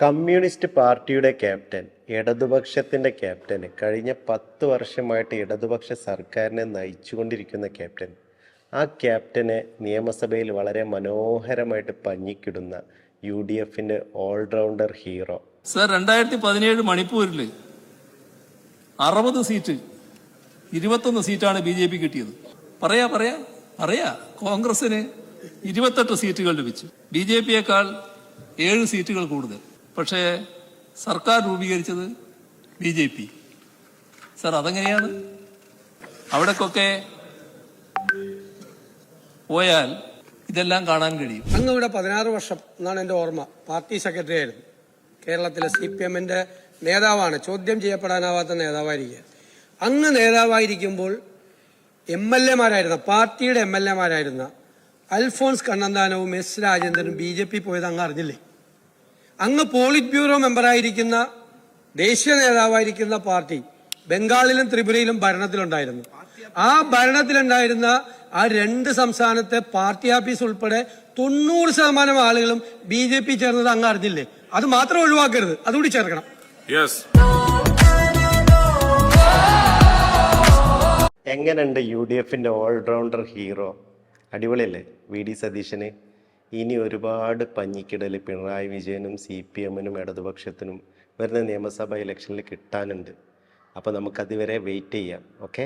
Communist പാർട്ടിയുടെ captain, ഇടതുപക്ഷത്തിൻ്റെ captain, കഴിഞ്ഞ 10 വർഷമായിട്ട് ഇടതുപക്ഷ സർക്കാരിനെ നയിച്ചുകൊണ്ടിരിക്കുന്ന ക്യാപ്റ്റൻ, ആ ക്യാപ്റ്റനെ നിയമസഭയിൽ വളരെ മനോഹരമായിട്ട് പഞ്ഞിക്കിടുന്ന UDFിൻ്റെ ഓൾറൗണ്ടർ ഹീറോ. സർ, 2017 മണിപ്പൂരിൽ 60 സീറ്റ് 21 സീറ്റാണ് BJP കിട്ടിയത്. പറയാ കോൺഗ്രസിന് 28 സീറ്റുകൾ ലഭിച്ചു. BJPയേക്കാൾ 7 സീറ്റുകൾ കൂടുതൽ. പക്ഷേ സർക്കാർ രൂപീകരിച്ചത് BJP. സർ, അതെങ്ങനെയാണ്? അവിടേക്കൊക്കെ പോയാൽ ഇതെല്ലാം കാണാൻ കഴിയും. അങ്ങ് ഇവിടെ 16 വർഷം എന്നാണ് എൻ്റെ ഓർമ്മ പാർട്ടി സെക്രട്ടറി ആയിരുന്നു. കേരളത്തിലെ CPMന്റെ നേതാവാണ്, ചോദ്യം ചെയ്യപ്പെടാനാവാത്ത നേതാവായിരിക്കുക. അങ്ങ് നേതാവായിരിക്കുമ്പോൾ പാർട്ടിയുടെ MLA അൽഫോൺസ് കണ്ണന്താനവും S രാജേന്ദ്രനും BJP പോയത് അങ്ങ് അറിഞ്ഞില്ലേ? അങ്ങ് പോളിറ്റ് ബ്യൂറോ മെമ്പറായിരിക്കുന്ന ദേശീയ നേതാവായിരിക്കുന്ന പാർട്ടി ബംഗാളിലും ത്രിപുരയിലും ഭരണത്തിലുണ്ടായിരുന്നു. ആ ഭരണത്തിലുണ്ടായിരുന്ന ആ 2 സംസ്ഥാനത്തെ പാർട്ടി ഓഫീസ് ഉൾപ്പെടെ 90% ആളുകളും BJP ചേർന്നത് അങ്ങ് അറിഞ്ഞില്ലേ? അത് മാത്രം ഒഴിവാക്കരുത്, അതുകൂടി ചേർക്കണം. എങ്ങനെയുണ്ട് UDFിൻ്റെ ഓൾറൗണ്ടർ ഹീറോ? അടിപൊളിയല്ലേ VD സതീശന്? ഇനി ഒരുപാട് പഞ്ഞിക്കിടൽ പിണറായി വിജയനും CPMനും ഇടതുപക്ഷത്തിനും വരുന്ന നിയമസഭാ ഇലക്ഷനിൽ കിട്ടാനുണ്ട്. അപ്പോൾ നമുക്കതുവരെ വെയിറ്റ് ചെയ്യാം. ഓക്കെ.